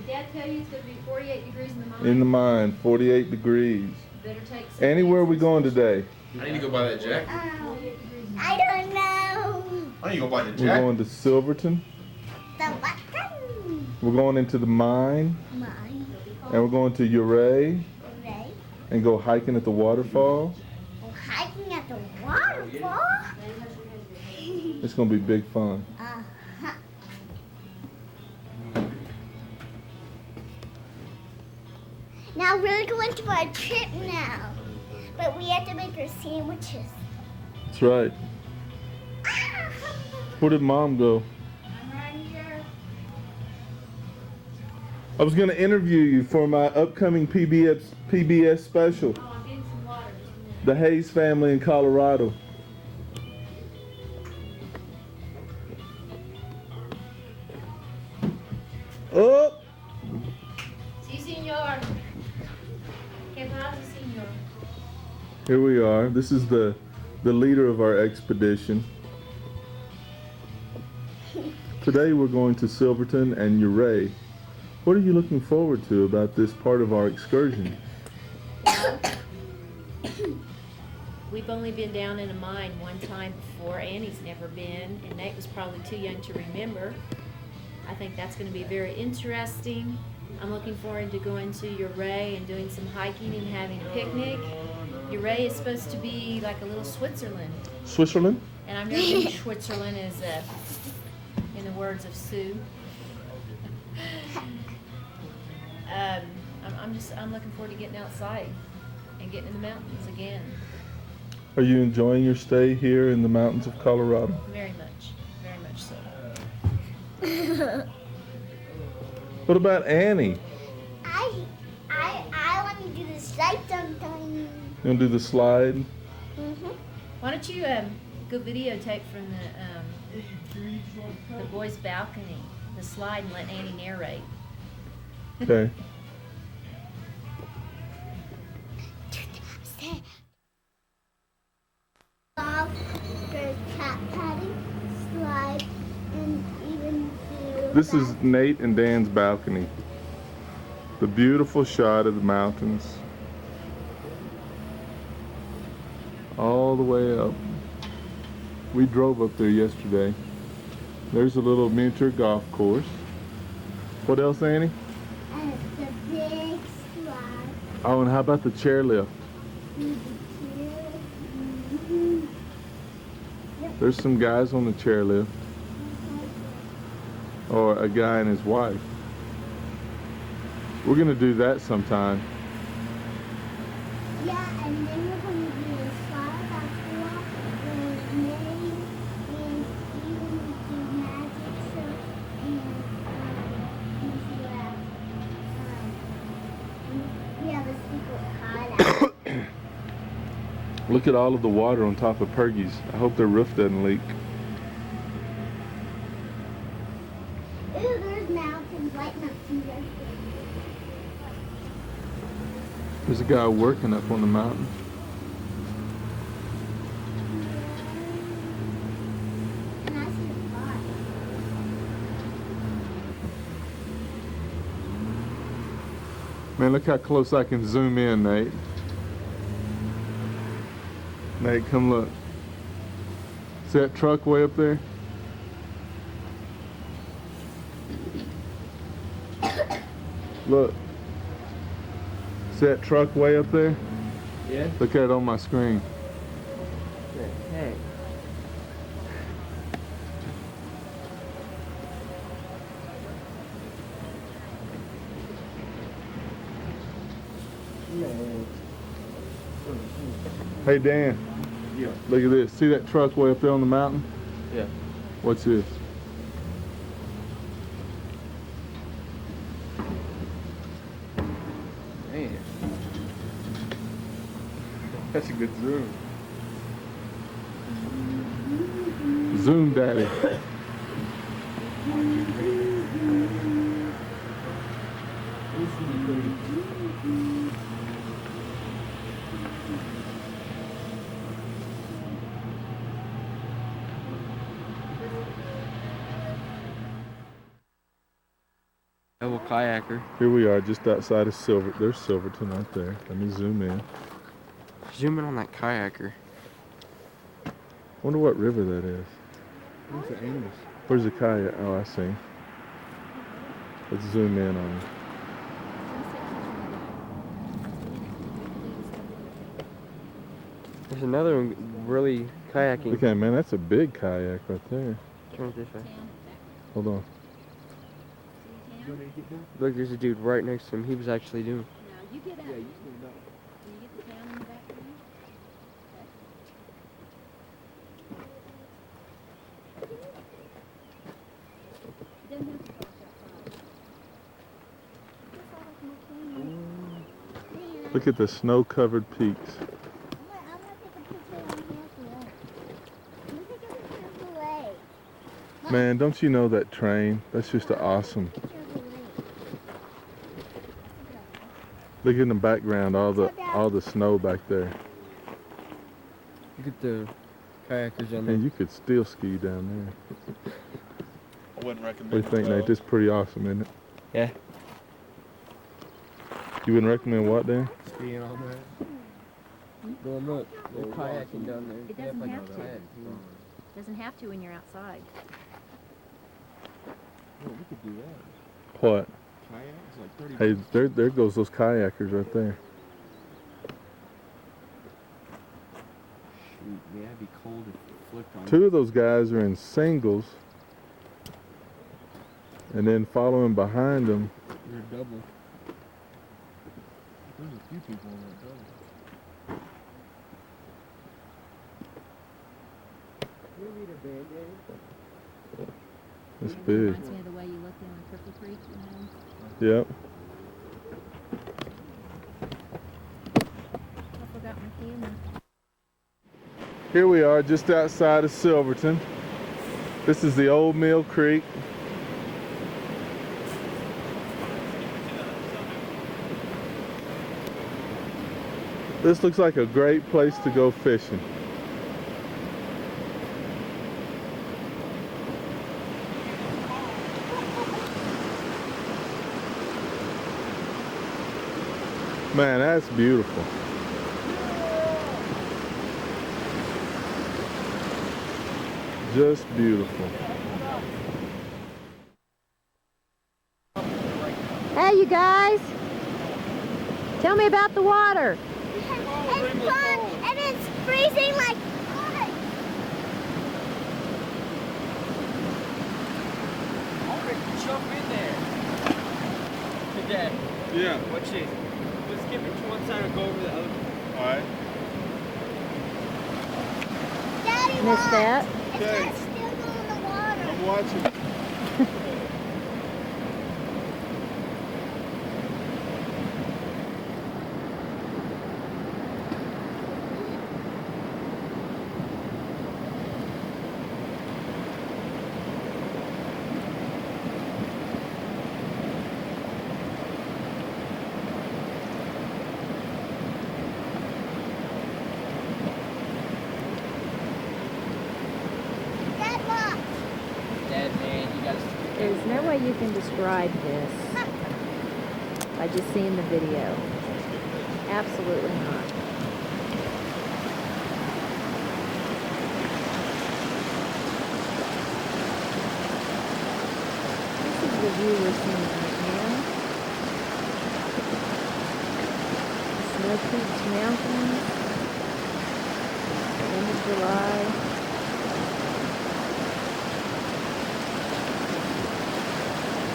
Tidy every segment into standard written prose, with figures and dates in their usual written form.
Dad tell you it's going to be 48 degrees in the mine? In the mine, 48 degrees. Better take some. Annie, where are we going today? I need to go buy that jacket. I don't know. I need to go buy the We're jacket. going to Silverton. The what? We're going into the mine. Mine. And we're going to Ouray Right. and go hiking at the waterfall. Hiking at the waterfall? It's going to be big fun. Uh-huh. Now we're going to our trip now. But we have to make our sandwiches. That's right. Where did Mom go? I'm right here. I was going to interview you for my upcoming PBS special, Oh, I'm getting some water. Just a minute. The Hayes Family in Colorado. Oh! Si, senor. Que pasa, senor? Here we are. This is the leader of our expedition. Today we're going to Silverton and Ouray. What are you looking forward to about this part of our excursion? We've only been down in a mine one time before. Annie's never been, and Nate was probably too young to remember. I think that's going to be very interesting. I'm looking forward to going to Ouray and doing some hiking and having a picnic. Ouray is supposed to be like a little Switzerland, Switzerland? and I've never been to Switzerland, as in the words of Sue. I'm looking forward to getting outside and getting in the mountains again. Are you enjoying your stay here in the mountains of Colorado? Very much so. What about Annie? I want to do the slide sometime. You want to do the slide? Mm-hmm. Why don't you go videotape from the boys' balcony, the slide, and let Annie narrate. Okay. Cat padding, slide, and even do This is Nate and Dan's balcony. The beautiful shot of the mountains. All the way up. We drove up there yesterday. There's a little miniature golf course. What else, Annie? and the big slide. Oh, and how about the chairlift? Mm-hmm. There's some guys on the chairlift. Or a guy and his wife. We're gonna do that sometime. Yeah, and then we're going to do a slide after that. Where May and Steven do magic show and we have a secret hideout. Look at all of the water on top of Pergy's. I hope their roof doesn't leak. Ooh, there's mountains, white mountains right there. There's a guy working up on the mountain. And I see a fire. Man, look how close I can zoom in, Nate. Nate, come look. See that truck way up there? Look. See that truck way up there? Yeah? Look at it on my screen. Hey. Hey Dan, Yeah. look at this. See that truck way up there on the mountain? Yeah. What's this? Man. That's a good zoom. Zoom Daddy. Double kayaker. Here we are, just outside of There's Silverton right there. Let me zoom in. Zoom in on that kayaker. Wonder what river that is. Where's the kayak? Oh, I see. Let's zoom in on it. There's another one really kayaking. Okay, man, that's a big kayak right there. Turn it this way. Hold on. Look, there's a dude right next to him. He was actually doing. No, you get out. Yeah, you stand up. Can you get the town in the background? You don't have to park outside. Look at the snow-covered peaks. I'm gonna take a picture on halfway. I'm gonna take a picture of the lake. Man, don't you know that train? That's just awesome. Picture of the lake. Look in the background, all the snow back there. Look at the kayakers down there. And you could still ski down there. I wouldn't recommend What do you think, Nate? This is pretty awesome, isn't it? Yeah. You wouldn't recommend what, Dan? Skiing all night. Going look, they're kayaking down there. It They have doesn't like a have to. kayak. Doesn't have to when you're outside. Oh, we could do that. What? Kayaks, like 30 Hey, there goes those kayakers right there. Shoot, yeah, it'd be cold if it flipped on. Two of those guys are in singles. And then following behind them, You're a double. There's a few people on that double. You need a band-aid? it's big. Reminds me of the way you looked down Turkey Creek, you know? Yep. I forgot my camera. Here we are just outside of Silverton. This is the old Mill Creek. This looks like a great place to go fishing. Man, that's beautiful. Just beautiful. Hey, you guys! Tell me about the water. It's fun and it's freezing like ice. Alright, jump in there. Hey, Dad, Yeah. watch this. Let's skip it to one side and go over the other. Alright. Daddy, Missed watch. that. It's gonna still go in the water. I'm watching. Dad, watch. Dad, man, you gotta. There's no way you can describe this by just seeing the video. Absolutely not. This is the view we're seeing right now. Snow Peaks Mountains. End of July.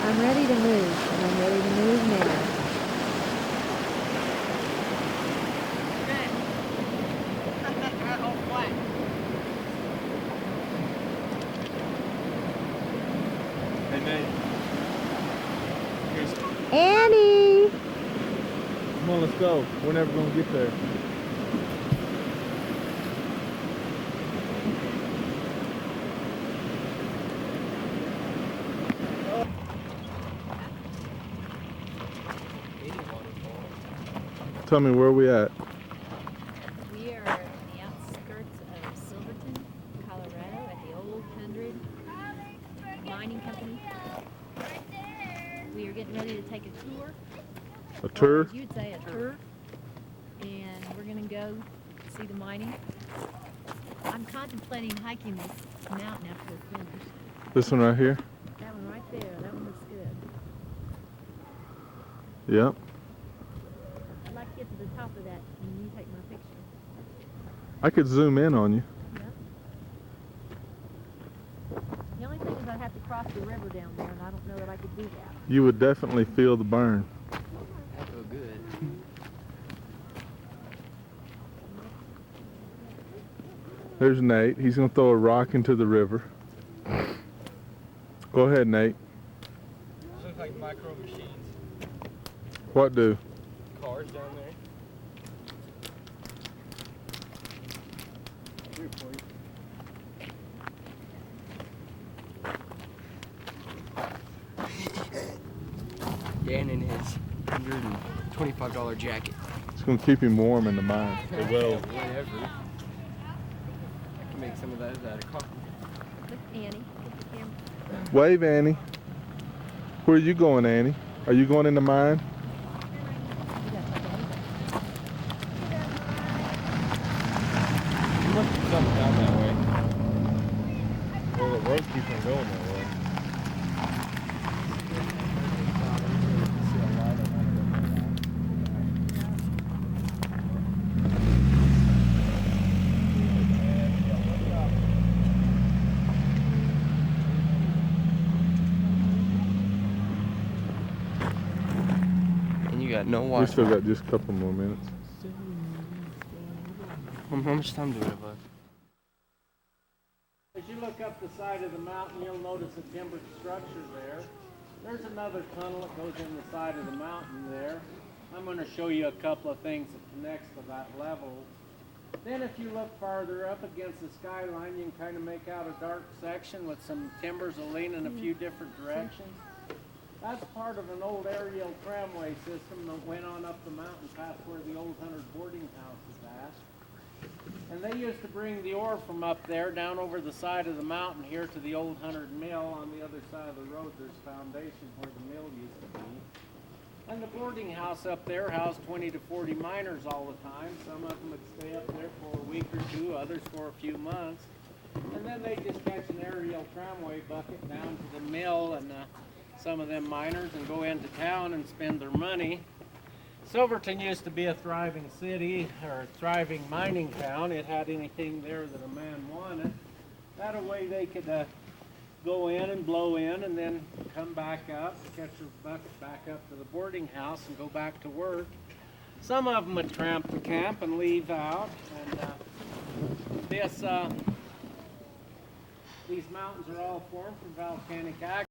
I'm ready to move, and I'm ready to move now. Hey, Nate. Annie! Come on, let's go. We're never gonna get there. Tell me where we at. We are on the outskirts of Silverton, Colorado, at the Old 100 Mining Company. We are getting ready to take a tour. A Or tour? as you'd say, a tour. And we're gonna go see the mining. I'm contemplating hiking this mountain after we're finished. This one right here? That one right there, that one looks good. Yep. I'd like to get to the top of that and you take my picture. I could zoom in on you. Yep. The only thing is I'd have to cross the river down there and I don't know that I could do that. You would definitely feel the burn. I feel good. There's Nate. He's going to throw a rock into the river. Go ahead, Nate. Those look like micro machines. What do? Cars down there. Here for you. Dan in his $125 jacket. It's going to keep him warm in the mine. It will. Whatever. I can make some of those out of coffee. Look, Annie, look at the camera. Wave, Annie. Where are you going, Annie? Are you going in the mine? You must have something down that way. Well, the road keeps on going that way. And you got no We Wi-Fi. still got just a couple more minutes. How much time do we have left? As you look up the side of the mountain, you'll notice a timbered structure there. There's another tunnel that goes in the side of the mountain there. I'm going to show you a couple of things that connects to that level. Then if you look farther up against the skyline, you can kind of make out a dark section with some timbers that lean in a few different directions. That's part of an old aerial tramway system that went on up the mountain past where the old Hunter boarding house is at. And they used to bring the ore from up there down over the side of the mountain here to the old Hunter mill. On the other side of the road, there's foundation where the mill used to be. And the boarding house up there housed 20 to 40 miners all the time. Some of them would stay up there for a week or two, others for a few months. And then they just catch an aerial tramway bucket down to the mill and some of them miners and go into town and spend their money. Silverton used to be a thriving city, or a thriving mining town. It had anything there that a man wanted. That way they could go in and blow in and then come back up, catch their bucket back up to the boarding house and go back to work. Some of them would tramp the camp and leave out. And these mountains are all formed from volcanic action.